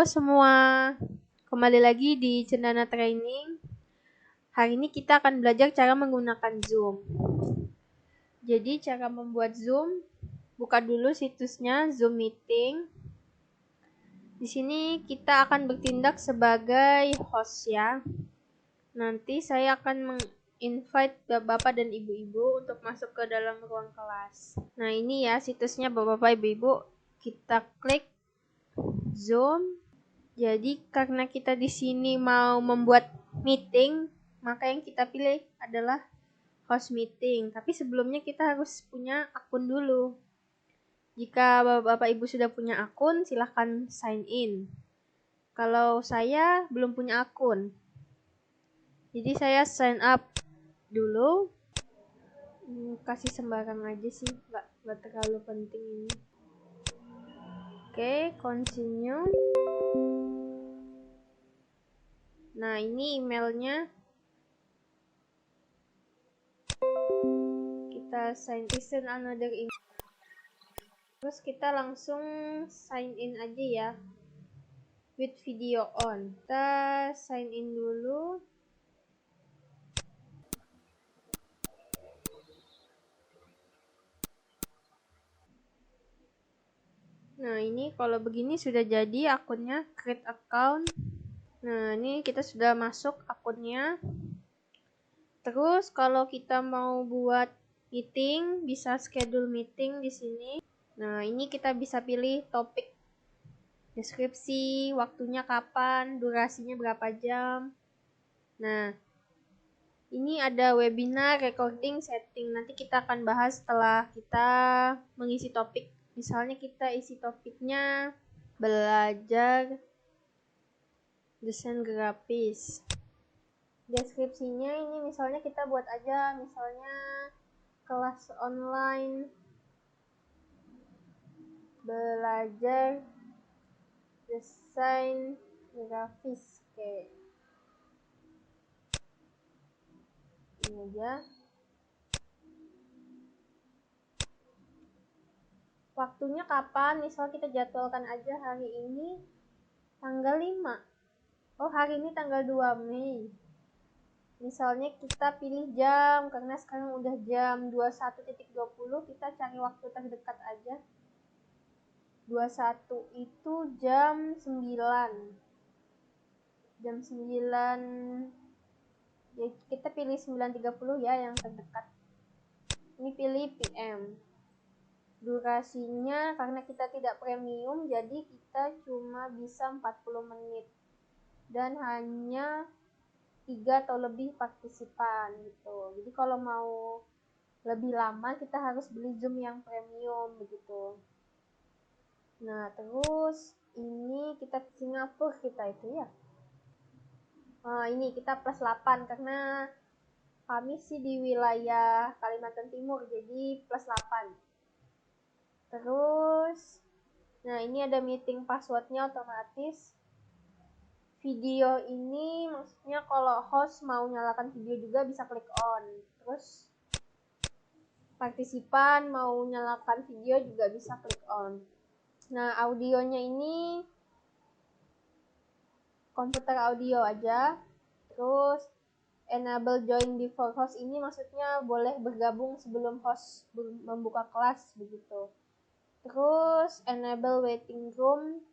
semua, kembali lagi di Cendana Training. Hari ini kita akan belajar cara menggunakan Zoom. Jadi cara membuat Zoom, buka dulu situsnya Zoom Meeting. Di sini kita akan bertindak sebagai host ya. Nanti saya akan invite bapak dan ibu-ibu untuk masuk ke dalam ruang kelas. Nah ini ya situsnya bapak-bapak ibu-ibu. Kita klik Zoom. Jadi karena kita di sini mau membuat meeting, maka yang kita pilih adalah host meeting. Tapi sebelumnya kita harus punya akun dulu. Jika bapak ibu sudah punya akun, silahkan sign in. Kalau saya belum punya akun, jadi saya sign up dulu. Kasih sembarang aja sih, nggak terlalu penting ini. Oke, continue. Nah, ini emailnya. Kita sign in another email. Terus kita langsung sign in aja ya. With video on. Kita sign in dulu. Nah, ini kalau begini sudah jadi akunnya, create account. Nah, ini kita sudah masuk akunnya. Terus kalau kita mau buat meeting, bisa schedule meeting di sini. Nah, ini kita bisa pilih topik, deskripsi, waktunya kapan, durasinya berapa jam. Nah, ini ada webinar, recording, setting. Nanti kita akan bahas setelah kita mengisi topik. Misalnya kita isi topiknya belajar desain grafis. Deskripsinya ini misalnya kita buat aja, misalnya kelas online belajar desain grafis. Oke. Ini aja. Waktunya kapan? Misal kita jadwalkan aja hari ini tanggal 5. Oh, hari ini tanggal 2 Mei. Misalnya kita pilih jam, karena sekarang udah jam 21.20, kita cari waktu terdekat aja. 21 itu jam 9. Jam 9, ya kita pilih 9.30 ya yang terdekat. Ini pilih PM. Durasinya karena kita tidak premium, jadi kita cuma bisa 40 menit. Dan hanya 3 atau lebih partisipan gitu. Jadi kalau mau lebih lama kita harus beli Zoom yang premium begitu. Nah, terus ini kita Singapura kita itu ya. Ini kita plus 8 karena kami sih di wilayah Kalimantan Timur, jadi plus 8. Terus, nah ini ada meeting passwordnya otomatis. Video ini maksudnya kalau host mau nyalakan video juga bisa klik on. Terus partisipan mau nyalakan video juga bisa klik on. Nah, audionya ini komputer audio aja. Terus enable join before host ini maksudnya boleh bergabung sebelum host membuka kelas begitu. Terus enable waiting room.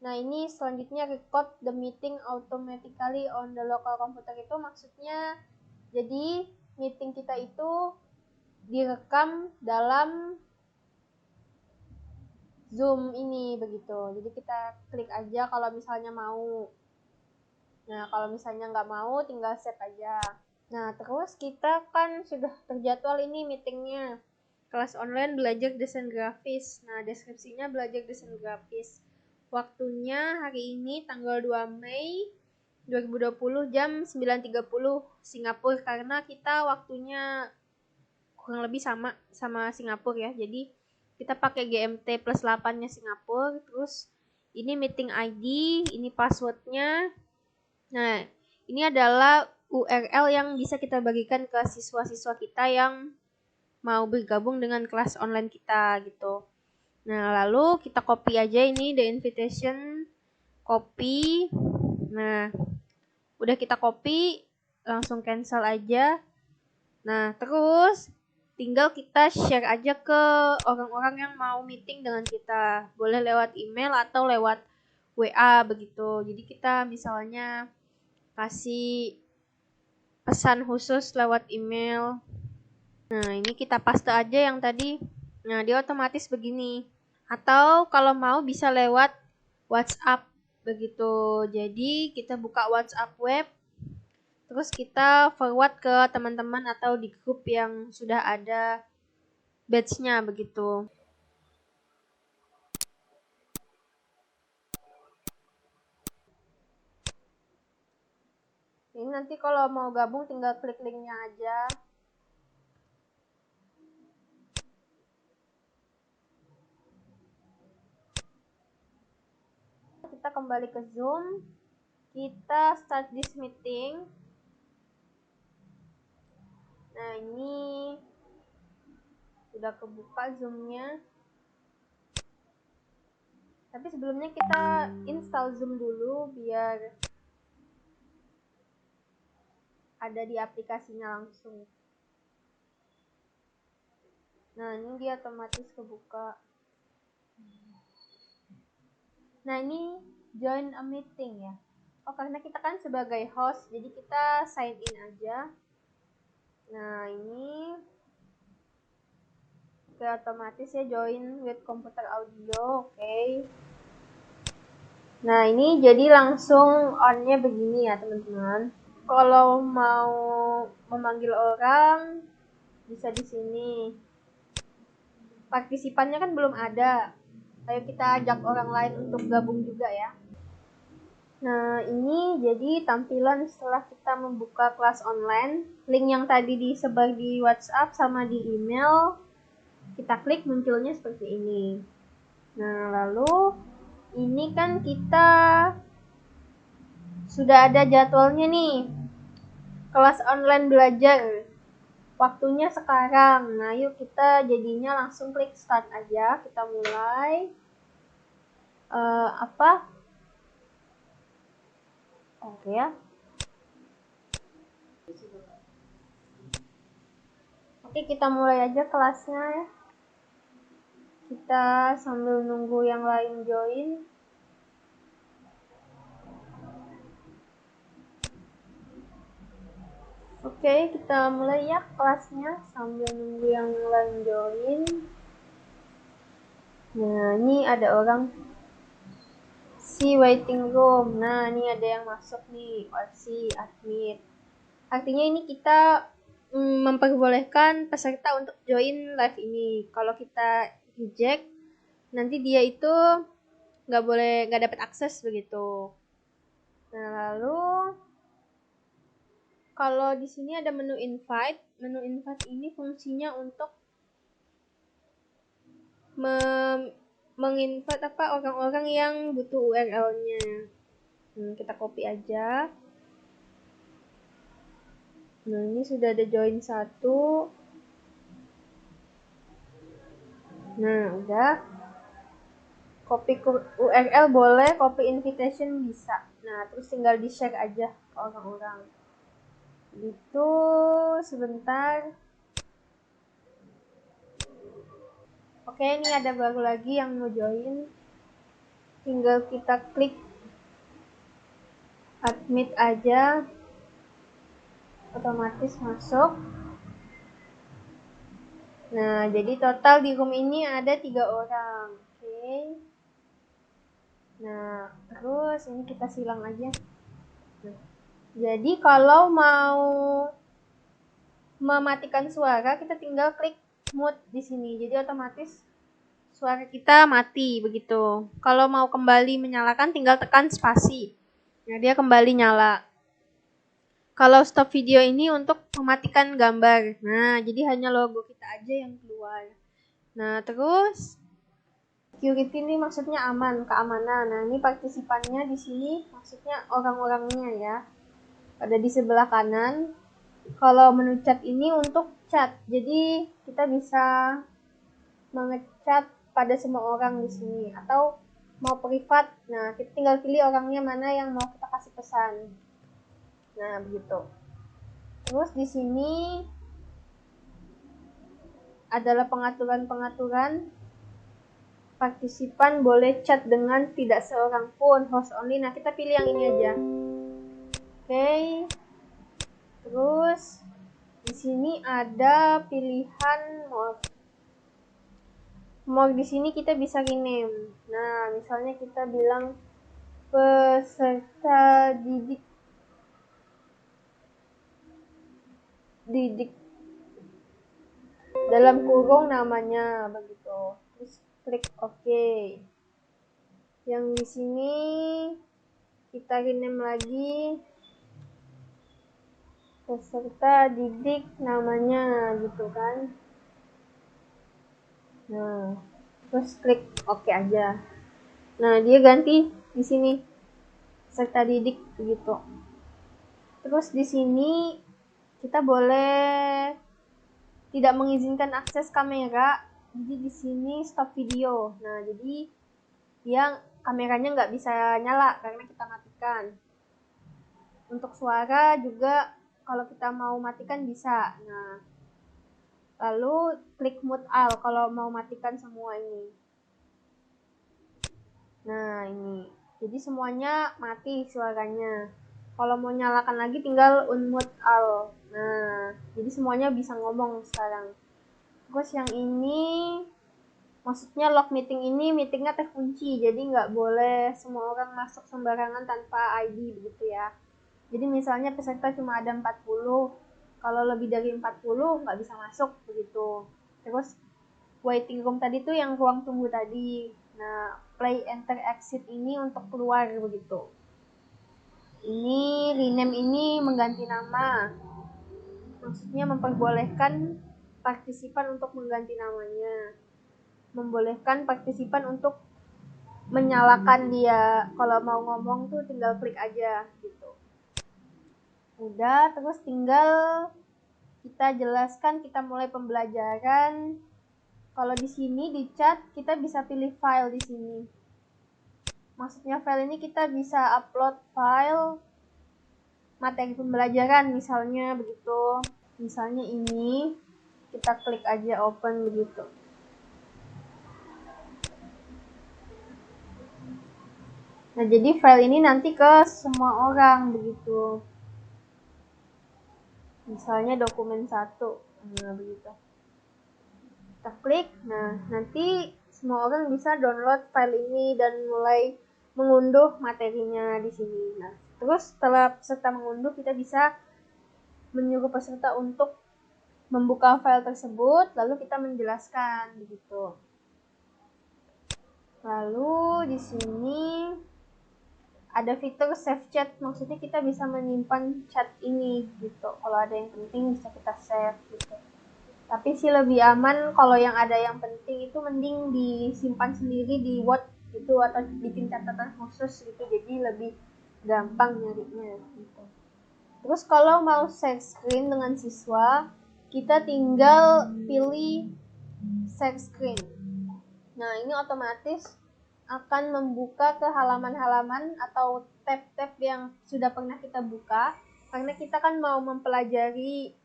Nah, ini selanjutnya record the meeting automatically on the local computer, itu maksudnya jadi meeting kita itu direkam dalam Zoom ini begitu. Jadi kita klik aja kalau misalnya mau. Nah, kalau misalnya nggak mau tinggal save aja. Nah, terus kita kan sudah terjadwal ini meetingnya. Kelas online belajar desain grafis. Nah, deskripsinya belajar desain grafis. Waktunya hari ini tanggal 2 Mei 2020 jam 9.30 Singapura, karena kita waktunya kurang lebih sama Singapura ya. Jadi kita pakai GMT plus 8-nya Singapura. Terus ini meeting ID, ini passwordnya. Nah, ini adalah URL yang bisa kita bagikan ke siswa-siswa kita yang mau bergabung dengan kelas online kita gitu. Nah, lalu kita copy aja ini the invitation copy. Nah, udah kita copy, langsung cancel aja. Nah, terus tinggal kita share aja ke orang-orang yang mau meeting dengan kita. Boleh lewat email atau lewat WA begitu. Jadi kita misalnya kasih pesan khusus lewat email. Nah, ini kita paste aja yang tadi. Nah, dia otomatis begini. Atau kalau mau bisa lewat WhatsApp begitu. Jadi kita buka WhatsApp web, terus kita forward ke teman-teman atau di grup yang sudah ada batch-nya begitu. Ini nanti kalau mau gabung tinggal klik linknya aja. Kita kembali ke Zoom. Kita start this meeting. Nah, ini sudah kebuka Zoom-nya. Tapi sebelumnya kita install Zoom dulu biar ada di aplikasinya langsung. Nah, ini dia otomatis kebuka. Nah, ini join a meeting ya. Oh, karena kita kan sebagai host, jadi kita sign in aja. Nah, ini oke, otomatis ya join with computer audio. Oke. Nah, ini jadi langsung on-nya begini ya, teman-teman. Kalau mau memanggil orang bisa di sini. Partisipannya kan belum ada. Ayo kita ajak orang lain untuk gabung juga ya. Nah, ini jadi tampilan setelah kita membuka kelas online. Link yang tadi disebar di WhatsApp sama di email, kita klik munculnya seperti ini. Nah, lalu ini kan kita sudah ada jadwalnya nih. Kelas online belajar. Waktunya sekarang. Nah, yuk kita jadinya langsung klik start aja. Kita mulai. Oke ya. Oke, kita mulai aja kelasnya ya. Kita sambil nunggu yang lain join. Oke, kita mulai ya kelasnya sambil nunggu yang lain join. Nah, ini ada orang si waiting room. Nah, ini ada yang masuk nih, si admit. Artinya ini kita memperbolehkan peserta untuk join live ini. Kalau kita reject, nanti dia itu nggak dapat akses begitu. Nah, lalu kalau di sini ada menu invite ini fungsinya untuk menginvite orang-orang yang butuh URL-nya. Kita copy aja. Nah, ini sudah ada join 1. Nah, udah. Copy URL boleh, copy invitation bisa. Nah, terus tinggal di-share aja ke orang-orang. Gitu, sebentar. Oke, ini ada baru lagi yang mau join. Tinggal kita klik admit aja. Otomatis masuk. Nah, jadi total di room ini ada 3 orang. Oke. Nah, terus ini kita silang aja. Nah, jadi kalau mau mematikan suara, kita tinggal klik mute di sini. Jadi otomatis suara kita mati begitu. Kalau mau kembali menyalakan, tinggal tekan spasi. Nah, dia kembali nyala. Kalau stop video ini untuk mematikan gambar. Nah, jadi hanya logo kita aja yang keluar. Nah, terus security ini maksudnya aman, keamanan. Nah, ini partisipannya di sini maksudnya orang-orangnya ya. Ada di sebelah kanan. Kalau menu chat ini untuk chat. Jadi kita bisa mengechat pada semua orang di sini atau mau privat. Nah, kita tinggal pilih orangnya mana yang mau kita kasih pesan. Nah, begitu. Terus di sini adalah pengaturan-pengaturan. Partisipan boleh chat dengan tidak seorang pun, host only. Nah, kita pilih yang ini aja. Oke. Terus di sini ada pilihan more di sini kita bisa rename. Nah, misalnya kita bilang peserta didik dalam kurung namanya begitu. Terus klik OK. Yang di sini kita rename lagi peserta didik namanya gitu kan. Nah, terus klik OK aja. Nah, dia ganti di sini peserta didik begitu. Terus di sini kita boleh tidak mengizinkan akses kamera. Jadi di sini stop video. Nah, jadi dia kameranya nggak bisa nyala karena kita matikan. Untuk suara juga kalau kita mau matikan bisa. Nah, lalu klik mute all kalau mau matikan semua ini. Nah, ini. Jadi semuanya mati suaranya. Kalau mau nyalakan lagi tinggal unmute all. Nah, jadi semuanya bisa ngomong sekarang. Terus yang ini, maksudnya log meeting ini meetingnya terkunci, jadi nggak boleh semua orang masuk sembarangan tanpa ID begitu ya. Jadi misalnya peserta cuma ada 40, kalau lebih dari 40 nggak bisa masuk begitu. Terus waiting room tadi tuh yang ruang tunggu tadi. Nah, play enter exit ini untuk keluar begitu. Ini rename ini mengganti nama. Maksudnya memperbolehkan partisipan untuk mengganti namanya. Membolehkan partisipan untuk menyalakan dia. Kalau mau ngomong tuh tinggal klik aja gitu. Udah, terus tinggal kita jelaskan, kita mulai pembelajaran. Kalau di sini di chat kita bisa pilih file di sini. Maksudnya file ini kita bisa upload file materi pembelajaran misalnya begitu. Misalnya ini kita klik aja open begitu. Nah, jadi file ini nanti ke semua orang begitu. Misalnya dokumen 1. Nah, begitu. Kita klik. Nah, nanti semua orang bisa download file ini dan mulai mengunduh materinya di sini. Nah, terus setelah peserta mengunduh, kita bisa menyuruh peserta untuk membuka file tersebut, lalu kita menjelaskan begitu. Lalu di sini ada fitur save chat, maksudnya kita bisa menyimpan chat ini gitu. Kalau ada yang penting bisa kita save gitu. Tapi sih lebih aman kalau yang ada yang penting itu mending disimpan sendiri di Word gitu atau bikin catatan khusus gitu, jadi lebih gampang nyarinya gitu. Terus kalau mau share screen dengan siswa, kita tinggal pilih share screen. Nah, ini otomatis akan membuka ke halaman-halaman atau tab-tab yang sudah pernah kita buka, karena kita kan mau mempelajari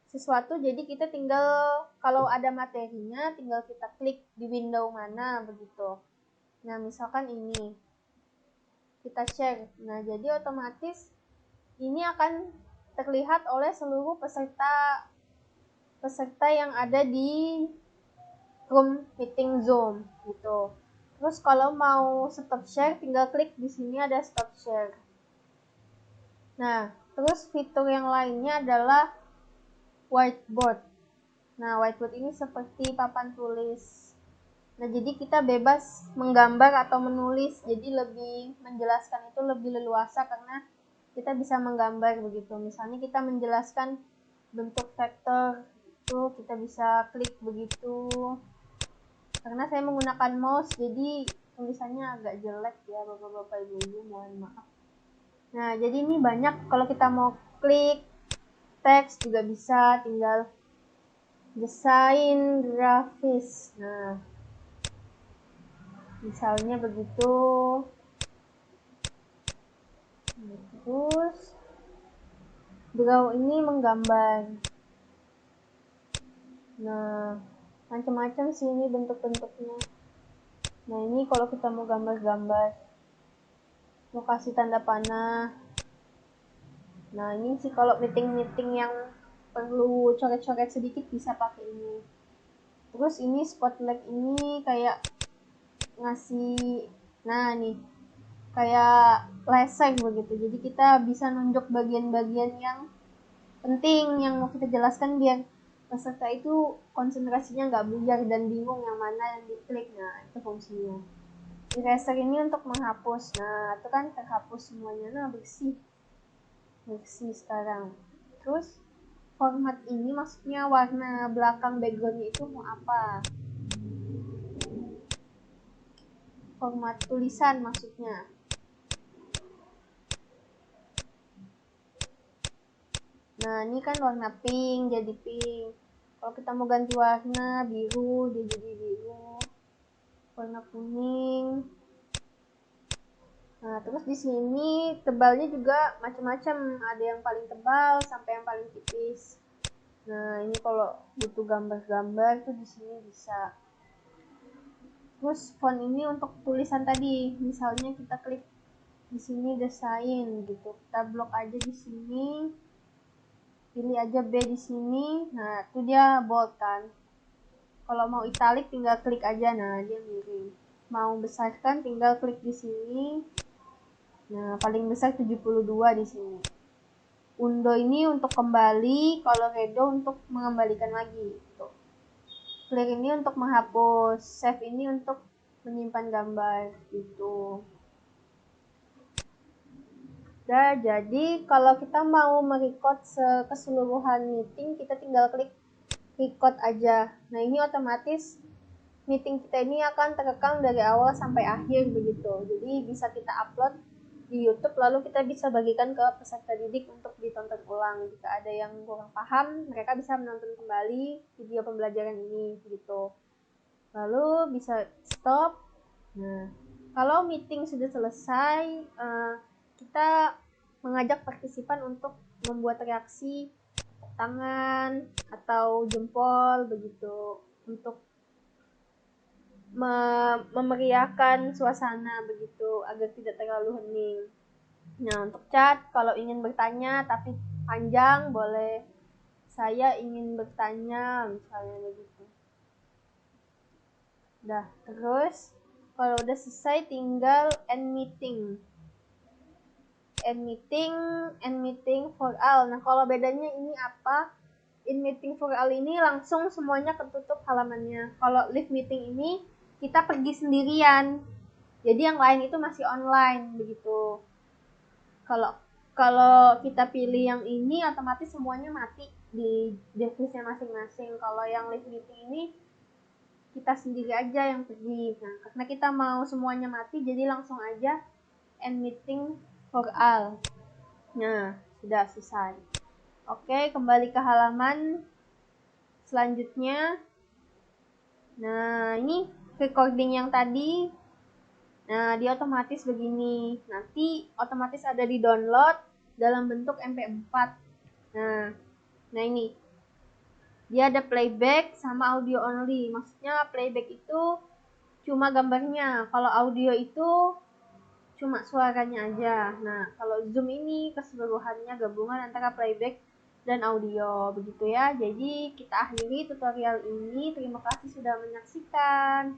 sesuatu, jadi kita tinggal kalau ada materinya tinggal kita klik di window mana begitu. Nah, misalkan ini kita share. Nah, jadi otomatis ini akan terlihat oleh seluruh peserta yang ada di room meeting Zoom gitu. Terus kalau mau stop share tinggal klik di sini ada stop share. Nah, terus fitur yang lainnya adalah whiteboard. Nah, whiteboard ini seperti papan tulis. Nah, jadi kita bebas menggambar atau menulis, jadi lebih menjelaskan itu lebih leluasa karena kita bisa menggambar begitu. Misalnya kita menjelaskan bentuk vektor itu kita bisa klik begitu. Karena saya menggunakan mouse, jadi tulisannya agak jelek ya bapak-bapak ibu-ibu, mohon maaf. Nah, jadi ini banyak, kalau kita mau klik teks juga bisa, tinggal desain grafis. Nah, Misalnya begitu. Terus draw ini menggambar. Nah, macam-macam sih ini bentuk-bentuknya. Nah, ini kalau kita mau gambar-gambar, mau kasih tanda panah. Nah, ini sih kalau meeting-meeting yang perlu coret-coret sedikit bisa pakai ini. Terus ini spotlight ini kayak ngasih, nah nih, kayak laser begitu. Jadi kita bisa nunjuk bagian-bagian yang penting yang mau kita jelaskan biar peserta itu konsentrasinya nggak buyar dan bingung yang mana yang diklik. Nah, itu fungsinya. Eraser ini untuk menghapus. Nah, itu kan terhapus semuanya. Nah, bersih sekarang. Terus format ini maksudnya warna belakang backgroundnya itu mau apa? Format tulisan maksudnya. Nah, ini kan warna pink, jadi pink. Kalau kita mau ganti warna biru, dia jadi biru. Warna kuning. Nah, terus di sini tebalnya juga macam-macam. Ada yang paling tebal sampai yang paling tipis. Nah, ini kalau butuh gambar-gambar tuh di sini bisa. Terus font ini untuk tulisan tadi. Misalnya kita klik di sini desain gitu. Kita blok aja di sini. Pilih aja B di sini. Nah, itu dia bold kan. Kalau mau italic tinggal klik aja. Nah, dia miring. Mau besarkan tinggal klik di sini. Nah, paling besar 72 di sini. Undo ini untuk kembali, kalau redo untuk mengembalikan lagi. Tuh. Clear ini untuk menghapus, save ini untuk menyimpan gambar gitu. Nah, jadi kalau kita mau merecord keseluruhan meeting, kita tinggal klik record aja. Nah, ini otomatis meeting kita ini akan terekam dari awal sampai akhir begitu. Jadi bisa kita upload di YouTube, lalu kita bisa bagikan ke peserta didik untuk ditonton ulang. Jika ada yang kurang paham, mereka bisa menonton kembali video pembelajaran ini gitu. Lalu bisa stop. Nah, kalau meeting sudah selesai, kita mengajak partisipan untuk membuat reaksi tangan atau jempol begitu untuk memeriahkan suasana begitu agar tidak terlalu hening. Nah, untuk chat kalau ingin bertanya tapi panjang boleh saya ingin bertanya misalnya begitu. Dah, terus kalau udah selesai tinggal end meeting. End meeting for all. Nah, kalau bedanya ini apa? In meeting for all ini langsung semuanya ketutup halamannya. Kalau live meeting ini kita pergi sendirian. Jadi yang lain itu masih online begitu. Kalau kita pilih yang ini otomatis semuanya mati di device-nya masing-masing. Kalau yang live meeting ini kita sendiri aja yang pergi. Nah, karena kita mau semuanya mati, jadi langsung aja end meeting for all. Nah, sudah selesai. Oke, kembali ke halaman selanjutnya. Nah, ini recording yang tadi. Nah, dia otomatis begini. Nanti otomatis ada di download dalam bentuk MP4. Nah ini. Dia ada playback sama audio only. Maksudnya playback itu cuma gambarnya. Kalau audio itu cuma suaranya aja. Nah, kalau Zoom ini keseluruhannya gabungan antara playback dan audio. Begitu ya. Jadi kita akhiri tutorial ini. Terima kasih sudah menyaksikan.